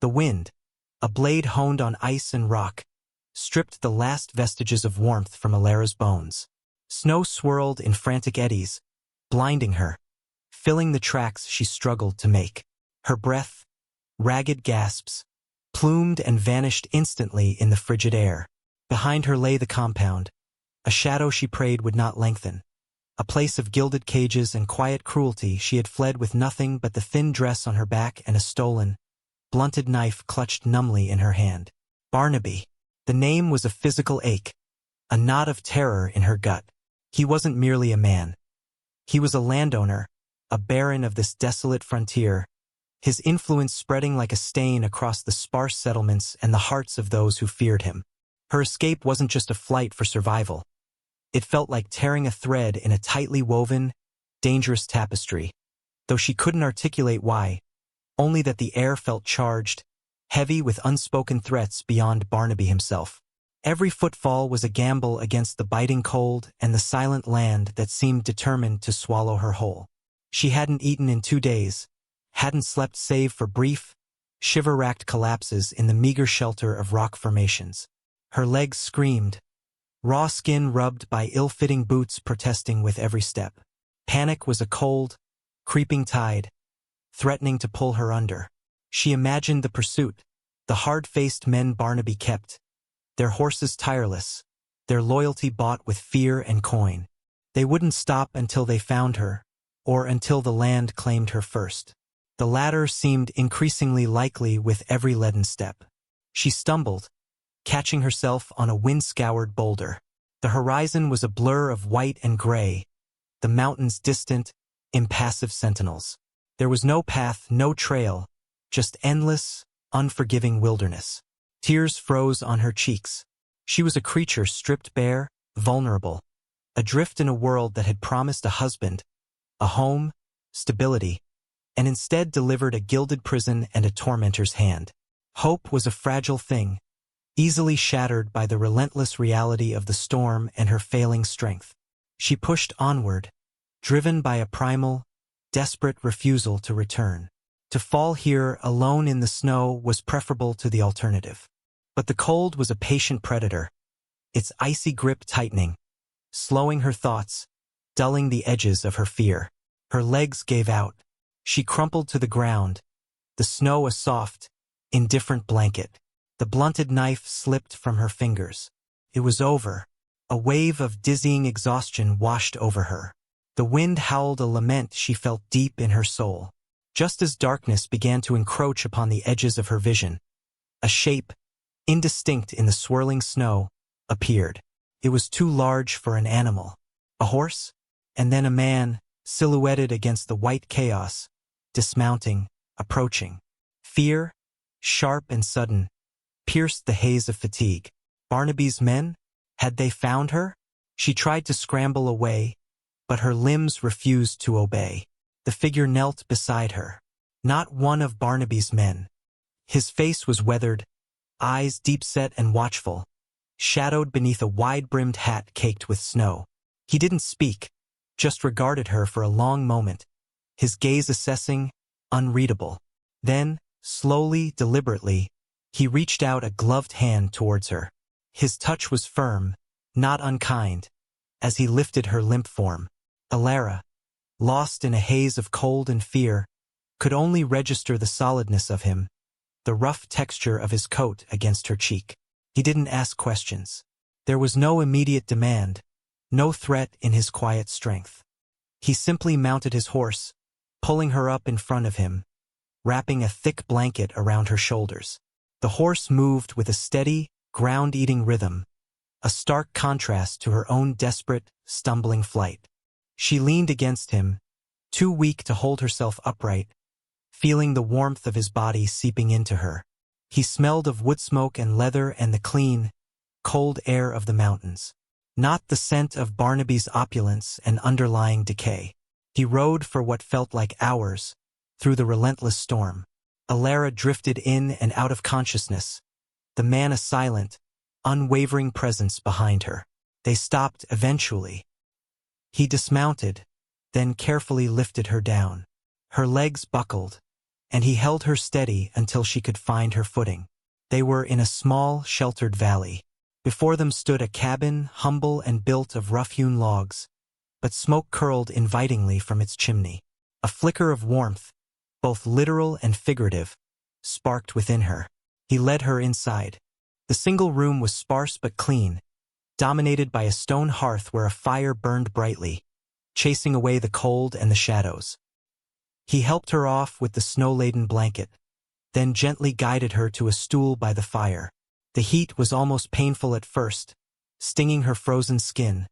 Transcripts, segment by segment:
The wind, a blade honed on ice and rock, stripped the last vestiges of warmth from Alara's bones. Snow swirled in frantic eddies, blinding her, filling the tracks she struggled to make. Her breath, ragged gasps, plumed and vanished instantly in the frigid air. Behind her lay the compound, a shadow she prayed would not lengthen. A place of gilded cages and quiet cruelty. She had fled with nothing but the thin dress on her back and a stolen, blunted knife clutched numbly in her hand. Barnaby. The name was a physical ache, a knot of terror in her gut. He wasn't merely a man. He was a landowner, a baron of this desolate frontier, his influence spreading like a stain across the sparse settlements and the hearts of those who feared him. Her escape wasn't just a flight for survival. It felt like tearing a thread in a tightly woven, dangerous tapestry, though she couldn't articulate why, only that the air felt charged, heavy with unspoken threats beyond Barnaby himself. Every footfall was a gamble against the biting cold and the silent land that seemed determined to swallow her whole. She hadn't eaten in 2 days, hadn't slept save for brief, shiver-racked collapses in the meager shelter of rock formations. Her legs screamed, raw skin rubbed by ill-fitting boots protesting with every step. Panic was a cold, creeping tide, threatening to pull her under. She imagined the pursuit, the hard-faced men Barnaby kept, their horses tireless, their loyalty bought with fear and coin. They wouldn't stop until they found her, or until the land claimed her first. The latter seemed increasingly likely with every leaden step. She stumbled, catching herself on a wind-scoured boulder. The horizon was a blur of white and gray, the mountains distant, impassive sentinels. There was no path, no trail, just endless, unforgiving wilderness. Tears froze on her cheeks. She was a creature stripped bare, vulnerable, adrift in a world that had promised a husband, a home, stability, and instead delivered a gilded prison and a tormentor's hand. Hope was a fragile thing, easily shattered by the relentless reality of the storm and her failing strength. She pushed onward, driven by a primal, desperate refusal to return. To fall here alone in the snow was preferable to the alternative. But the cold was a patient predator, its icy grip tightening, slowing her thoughts, dulling the edges of her fear. Her legs gave out. She crumpled to the ground, the snow a soft, indifferent blanket. The blunted knife slipped from her fingers. It was over. A wave of dizzying exhaustion washed over her. The wind howled a lament she felt deep in her soul. Just as darkness began to encroach upon the edges of her vision, a shape, indistinct in the swirling snow, appeared. It was too large for an animal. A horse? And then a man, silhouetted against the white chaos, dismounting, approaching. Fear, sharp and sudden, pierced the haze of fatigue. Barnaby's men? Had they found her? She tried to scramble away, but her limbs refused to obey. The figure knelt beside her. Not one of Barnaby's men. His face was weathered, eyes deep-set and watchful, shadowed beneath a wide-brimmed hat caked with snow. He didn't speak, just regarded her for a long moment, his gaze assessing, unreadable. Then, slowly, deliberately, he reached out a gloved hand towards her. His touch was firm, not unkind, as he lifted her limp form. Alara, lost in a haze of cold and fear, could only register the solidness of him, the rough texture of his coat against her cheek. He didn't ask questions. There was no immediate demand, no threat in his quiet strength. He simply mounted his horse, pulling her up in front of him, wrapping a thick blanket around her shoulders. The horse moved with a steady, ground-eating rhythm, a stark contrast to her own desperate, stumbling flight. She leaned against him, too weak to hold herself upright, feeling the warmth of his body seeping into her. He smelled of wood smoke and leather and the clean, cold air of the mountains, not the scent of Barnaby's opulence and underlying decay. He rode for what felt like hours, through the relentless storm. Alara drifted in and out of consciousness, the man a silent, unwavering presence behind her. They stopped eventually. He dismounted, then carefully lifted her down. Her legs buckled, and he held her steady until she could find her footing. They were in a small, sheltered valley. Before them stood a cabin, humble and built of rough-hewn logs, but smoke curled invitingly from its chimney. A flicker of warmth, both literal and figurative, sparked within her. He led her inside. The single room was sparse but clean, dominated by a stone hearth where a fire burned brightly, chasing away the cold and the shadows. He helped her off with the snow-laden blanket, then gently guided her to a stool by the fire. The heat was almost painful at first, stinging her frozen skin,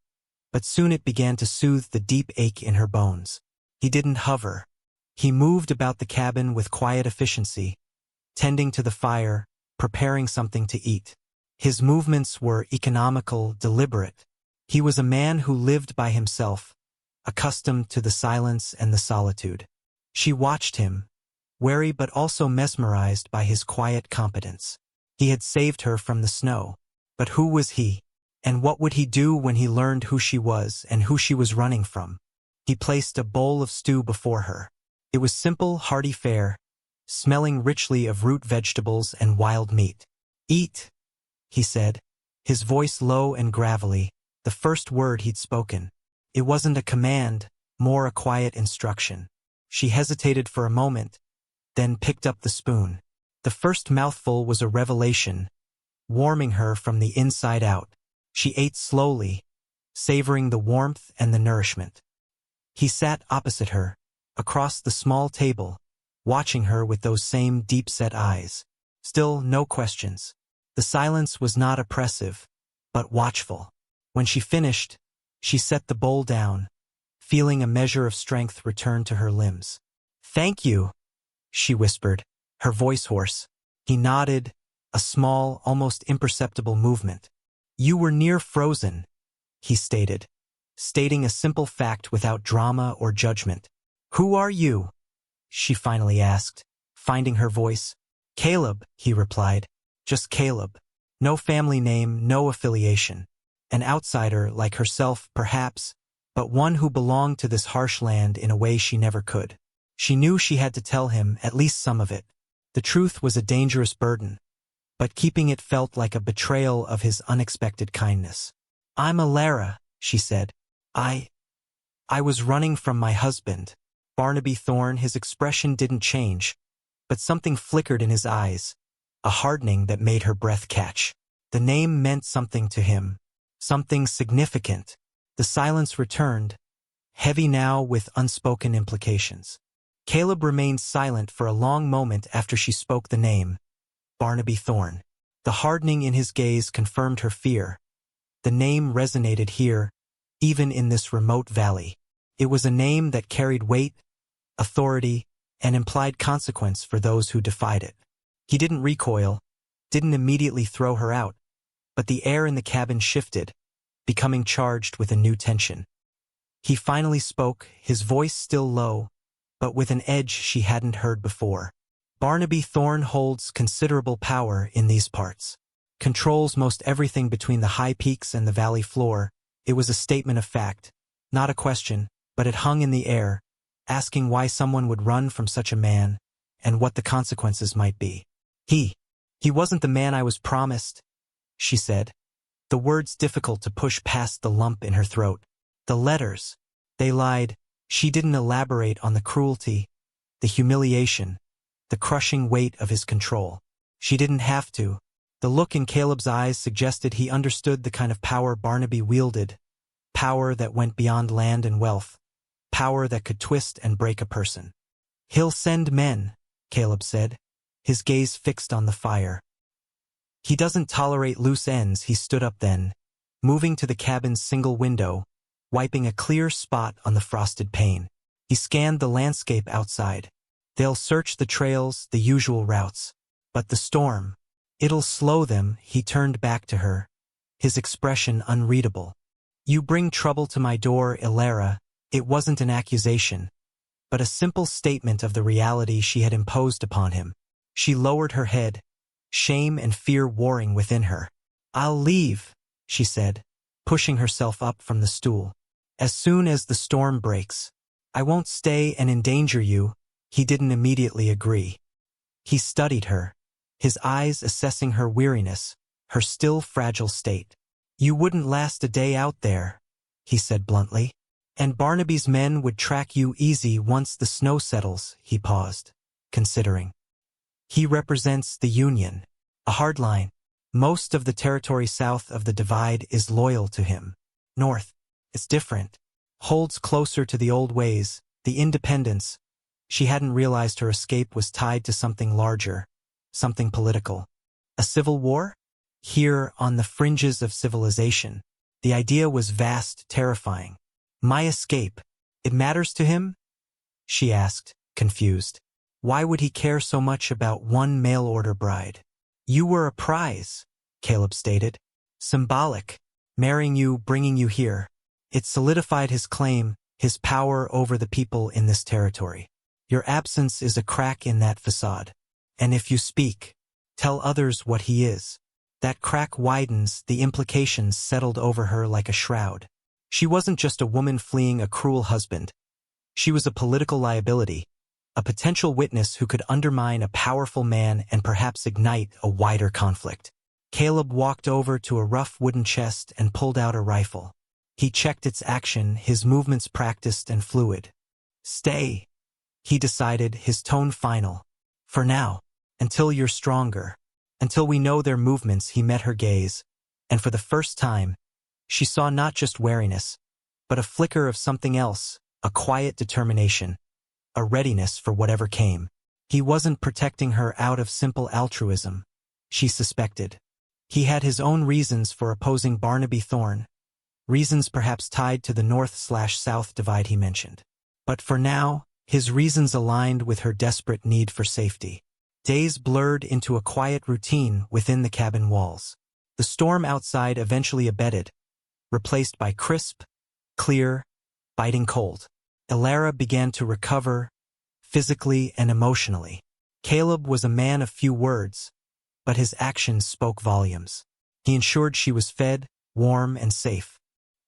but soon it began to soothe the deep ache in her bones. He didn't hover. He moved about the cabin with quiet efficiency, tending to the fire, preparing something to eat. His movements were economical, deliberate. He was a man who lived by himself, accustomed to the silence and the solitude. She watched him, wary but also mesmerized by his quiet competence. He had saved her from the snow. But who was he? And what would he do when he learned who she was and who she was running from? He placed a bowl of stew before her. It was simple, hearty fare, smelling richly of root vegetables and wild meat. "Eat," he said, his voice low and gravelly, the first word he'd spoken. It wasn't a command, more a quiet instruction. She hesitated for a moment, then picked up the spoon. The first mouthful was a revelation, warming her from the inside out. She ate slowly, savoring the warmth and the nourishment. He sat opposite her, across the small table, watching her with those same deep-set eyes. Still no questions. The silence was not oppressive, but watchful. When she finished, she set the bowl down, feeling a measure of strength return to her limbs. "Thank you," she whispered, her voice hoarse. He nodded, a small, almost imperceptible movement. "You were near frozen," he stated, stating a simple fact without drama or judgment. "Who are you?" she finally asked, finding her voice. "Caleb," he replied. "Just Caleb. No family name, no affiliation. An outsider like herself, perhaps, but one who belonged to this harsh land in a way she never could." She knew she had to tell him at least some of it. The truth was a dangerous burden, but keeping it felt like a betrayal of his unexpected kindness. "I'm Alara," she said. I was running from my husband." Barnaby Thorne, his expression didn't change, but something flickered in his eyes, a hardening that made her breath catch. The name meant something to him, something significant. The silence returned, heavy now with unspoken implications. Caleb remained silent for a long moment after she spoke the name, Barnaby Thorne. The hardening in his gaze confirmed her fear. The name resonated here, even in this remote valley. It was a name that carried weight, authority, and implied consequence for those who defied it. He didn't recoil, didn't immediately throw her out, but the air in the cabin shifted, becoming charged with a new tension. He finally spoke, his voice still low, but with an edge she hadn't heard before. "Barnaby Thorne holds considerable power in these parts. Controls most everything between the high peaks and the valley floor." It was a statement of fact, not a question, but it hung in the air, asking why someone would run from such a man, and what the consequences might be. He wasn't the man I was promised," she said, the words difficult to push past the lump in her throat. "The letters, they lied." She didn't elaborate on the cruelty, the humiliation, the crushing weight of his control. She didn't have to. The look in Caleb's eyes suggested he understood the kind of power Barnaby wielded, power that went beyond land and wealth, power that could twist and break a person. "He'll send men," Caleb said, his gaze fixed on the fire. "He doesn't tolerate loose ends." He stood up then, moving to the cabin's single window, wiping a clear spot on the frosted pane. He scanned the landscape outside. "They'll search the trails, the usual routes. But the storm, it'll slow them." He turned back to her, his expression unreadable. "You bring trouble to my door, Alara." It wasn't an accusation, but a simple statement of the reality she had imposed upon him. She lowered her head, shame and fear warring within her. "I'll leave," she said, pushing herself up from the stool. "As soon as the storm breaks. I won't stay and endanger you." He didn't immediately agree. He studied her, his eyes assessing her weariness, her still fragile state. "You wouldn't last a day out there," he said bluntly. "And Barnaby's men would track you easy once the snow settles." He paused, considering. "He represents the Union, a hard line. Most of the territory south of the divide is loyal to him. North, it's different. Holds closer to the old ways, the independence." She hadn't realized her escape was tied to something larger, something political. A civil war? Here, on the fringes of civilization. The idea was vast, terrifying. My escape. It matters to him? She asked, confused. Why would he care so much about one mail-order bride? "You were a prize," Caleb stated. "Symbolic. Marrying you, bringing you here. It solidified his claim, his power over the people in this territory. Your absence is a crack in that facade. And if you speak, tell others what he is." That crack widens, the implications settled over her like a shroud. She wasn't just a woman fleeing a cruel husband. She was a political liability, a potential witness who could undermine a powerful man and perhaps ignite a wider conflict. Caleb walked over to a rough wooden chest and pulled out a rifle. He checked its action, his movements practiced and fluid. "Stay," he decided, his tone final. "For now, until you're stronger. Until we know their movements." He met her gaze, and for the first time, she saw not just wariness, but a flicker of something else, a quiet determination, a readiness for whatever came. He wasn't protecting her out of simple altruism, she suspected. He had his own reasons for opposing Barnaby Thorne, reasons perhaps tied to the north/south divide he mentioned. But for now, his reasons aligned with her desperate need for safety. Days blurred into a quiet routine within the cabin walls. The storm outside eventually abated, replaced by crisp, clear, biting cold. Elara began to recover, physically and emotionally. Caleb was a man of few words, but his actions spoke volumes. He ensured she was fed, warm, and safe.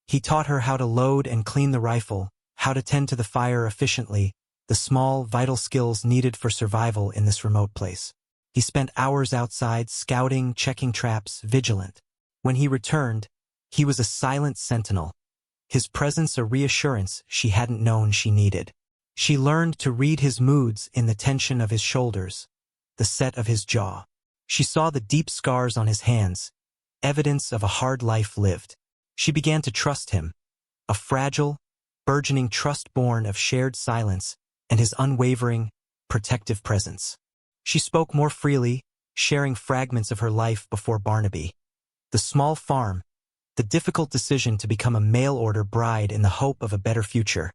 He taught her how to load and clean the rifle, how to tend to the fire efficiently, the small, vital skills needed for survival in this remote place. He spent hours outside, scouting, checking traps, vigilant. When he returned, he was a silent sentinel, his presence a reassurance she hadn't known she needed. She learned to read his moods in the tension of his shoulders, the set of his jaw. She saw the deep scars on his hands, evidence of a hard life lived. She began to trust him, a fragile, burgeoning trust born of shared silence and his unwavering, protective presence. She spoke more freely, sharing fragments of her life before Barnaby. The small farm, the difficult decision to become a mail-order bride in the hope of a better future,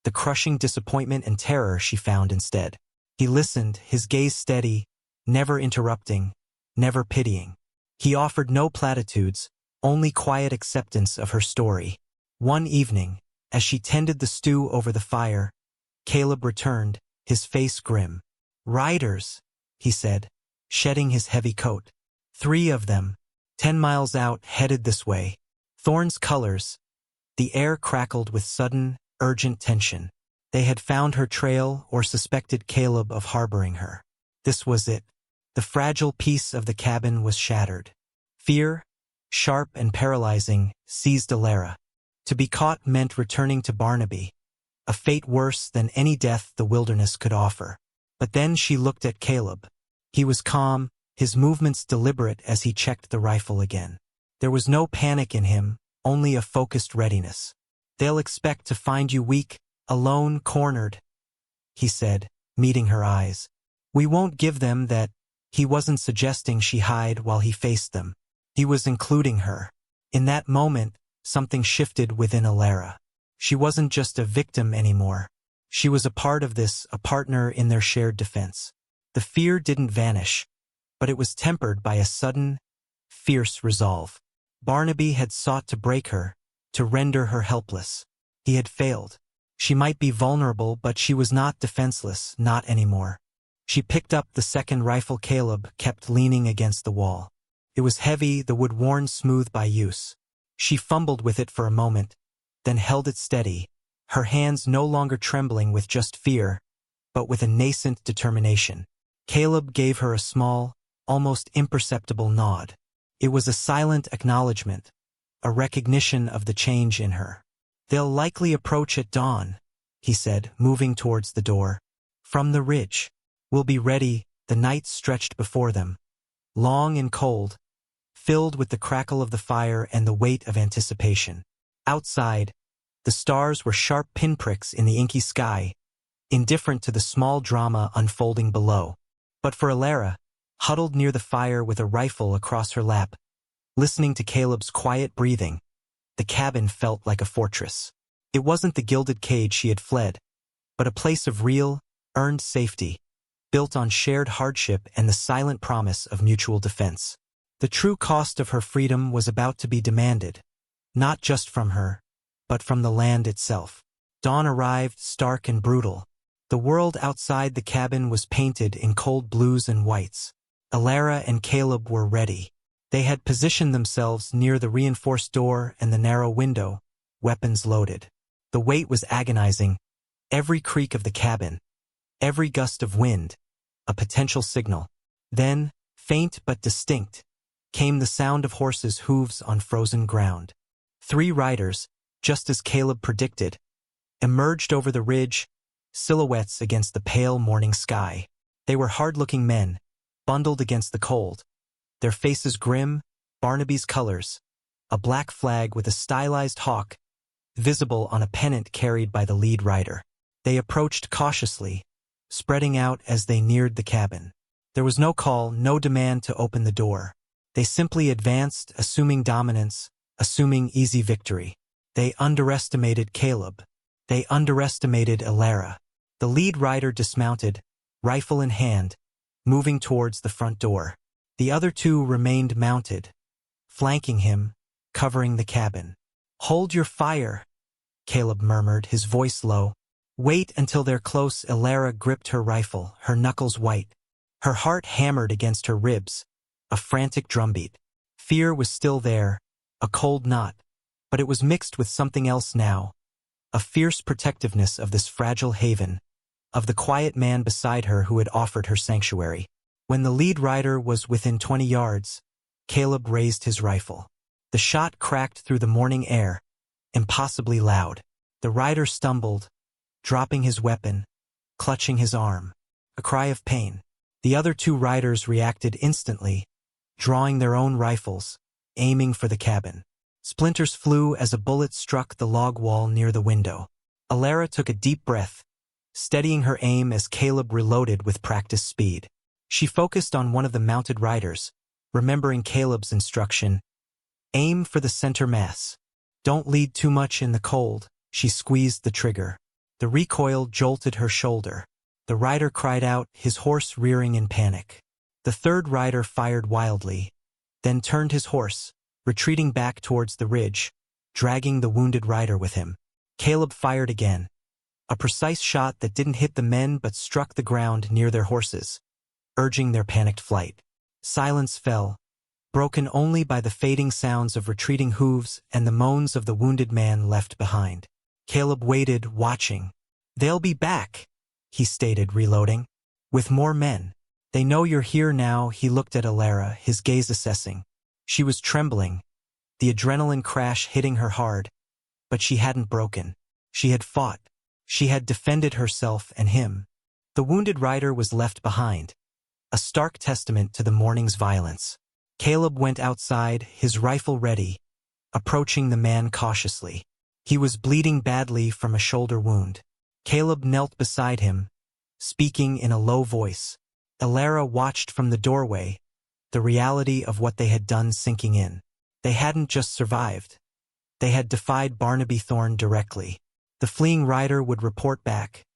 the crushing disappointment and terror she found instead. He listened, his gaze steady, never interrupting, never pitying. He offered no platitudes, only quiet acceptance of her story. One evening, as she tended the stew over the fire, Caleb returned, his face grim. "Riders," he said, shedding his heavy coat. "3 of them, 10 miles out, headed this way." Thorne's colors. The air crackled with sudden, urgent tension. They had found her trail or suspected Caleb of harboring her. This was it. The fragile peace of the cabin was shattered. Fear, sharp and paralyzing, seized Elara. To be caught meant returning to Barnaby, a fate worse than any death the wilderness could offer. But then she looked at Caleb. He was calm, his movements deliberate as he checked the rifle again. There was no panic in him, only a focused readiness. "They'll expect to find you weak, alone, cornered," he said, meeting her eyes. "We won't give them that." He wasn't suggesting she hide while he faced them. He was including her. In that moment, something shifted within Elara. She wasn't just a victim anymore. She was a part of this, a partner in their shared defense. The fear didn't vanish, but it was tempered by a sudden, fierce resolve. Barnaby had sought to break her, to render her helpless. He had failed. She might be vulnerable, but she was not defenseless, not anymore. She picked up the second rifle Caleb kept leaning against the wall. It was heavy, the wood worn smooth by use. She fumbled with it for a moment, then held it steady, her hands no longer trembling with just fear, but with a nascent determination. Caleb gave her a small, almost imperceptible nod. It was a silent acknowledgement, a recognition of the change in her. "They'll likely approach at dawn," he said, moving towards the door. "From the ridge. We'll be ready." The night stretched before them, long and cold, filled with the crackle of the fire and the weight of anticipation. Outside, the stars were sharp pinpricks in the inky sky, indifferent to the small drama unfolding below. But for Alara, huddled near the fire with a rifle across her lap, listening to Caleb's quiet breathing, the cabin felt like a fortress. It wasn't the gilded cage she had fled, but a place of real, earned safety, built on shared hardship and the silent promise of mutual defense. The true cost of her freedom was about to be demanded, not just from her, but from the land itself. Dawn arrived, stark and brutal. The world outside the cabin was painted in cold blues and whites. Alara and Caleb were ready. They had positioned themselves near the reinforced door and the narrow window, weapons loaded. The wait was agonizing, every creak of the cabin, every gust of wind, a potential signal. Then, faint but distinct, came the sound of horses' hooves on frozen ground. 3 riders, just as Caleb predicted, emerged over the ridge, silhouettes against the pale morning sky. They were hard-looking men, bundled against the cold, their faces grim, Barnaby's colors, a black flag with a stylized hawk, visible on a pennant carried by the lead rider. They approached cautiously, spreading out as they neared the cabin. There was no call, no demand to open the door. They simply advanced, assuming dominance, assuming easy victory. They underestimated Caleb. They underestimated Alara. The lead rider dismounted, rifle in hand, moving towards the front door. The other 2 remained mounted, flanking him, covering the cabin. "Hold your fire," Caleb murmured, his voice low. "Wait until they're close." Alara gripped her rifle, her knuckles white. Her heart hammered against her ribs, a frantic drumbeat. Fear was still there, a cold knot, but it was mixed with something else now, a fierce protectiveness of this fragile haven, of the quiet man beside her who had offered her sanctuary. When the lead rider was within 20 yards, Caleb raised his rifle. The shot cracked through the morning air, impossibly loud. The rider stumbled, dropping his weapon, clutching his arm. A cry of pain. The other 2 riders reacted instantly, drawing their own rifles, aiming for the cabin. Splinters flew as a bullet struck the log wall near the window. Alara took a deep breath, steadying her aim as Caleb reloaded with practiced speed. She focused on one of the mounted riders, remembering Caleb's instruction, "Aim for the center mass. Don't lead too much in the cold." She squeezed the trigger. The recoil jolted her shoulder. The rider cried out, his horse rearing in panic. The 3rd rider fired wildly, then turned his horse, retreating back towards the ridge, dragging the wounded rider with him. Caleb fired again, a precise shot that didn't hit the men but struck the ground near their horses, urging their panicked flight. Silence fell, broken only by the fading sounds of retreating hooves and the moans of the wounded man left behind. Caleb waited, watching. "They'll be back," he stated, reloading. "With more men. They know you're here now." He looked at Alara, his gaze assessing. She was trembling, the adrenaline crash hitting her hard, but she hadn't broken. She had fought. She had defended herself and him. The wounded rider was left behind, a stark testament to the morning's violence. Caleb went outside, his rifle ready, approaching the man cautiously. He was bleeding badly from a shoulder wound. Caleb knelt beside him, speaking in a low voice. Alara watched from the doorway, the reality of what they had done sinking in. They hadn't just survived. They had defied Barnaby Thorne directly. The fleeing rider would report back,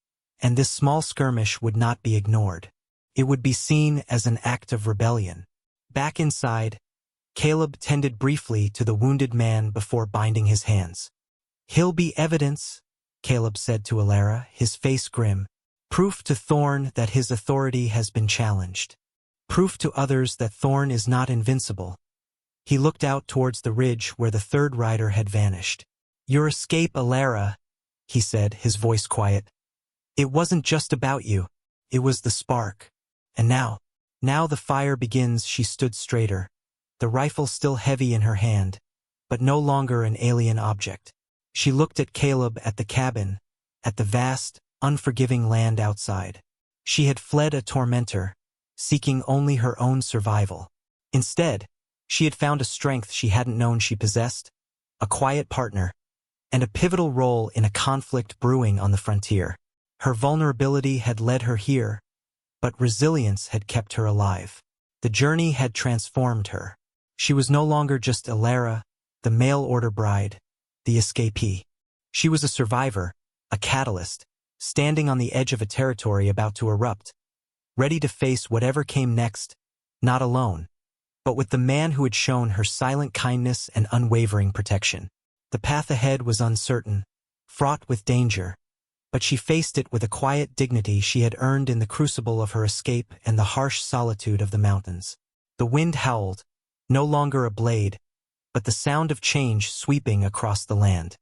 and this small skirmish would not be ignored. It would be seen as an act of rebellion. Back inside, Caleb tended briefly to the wounded man before binding his hands. "He'll be evidence," Caleb said to Alara, his face grim. "Proof to Thorne that his authority has been challenged. Proof to others that Thorne is not invincible." He looked out towards the ridge where the 3rd rider had vanished. "Your escape, Alara," he said, his voice quiet. It wasn't just about you. It was the spark. And now the fire begins. She stood straighter, the rifle still heavy in her hand, but no longer an alien object. She looked at Caleb, at the cabin, at the vast, unforgiving land outside. She had fled a tormentor, seeking only her own survival. Instead, she had found a strength she hadn't known she possessed, a quiet partner, and a pivotal role in a conflict brewing on the frontier. Her vulnerability had led her here, but resilience had kept her alive. The journey had transformed her. She was no longer just Elara, the mail-order bride, the escapee. She was a survivor, a catalyst, standing on the edge of a territory about to erupt, ready to face whatever came next, not alone, but with the man who had shown her silent kindness and unwavering protection. The path ahead was uncertain, fraught with danger, but she faced it with a quiet dignity she had earned in the crucible of her escape and the harsh solitude of the mountains. The wind howled, no longer a blade, but the sound of change sweeping across the land.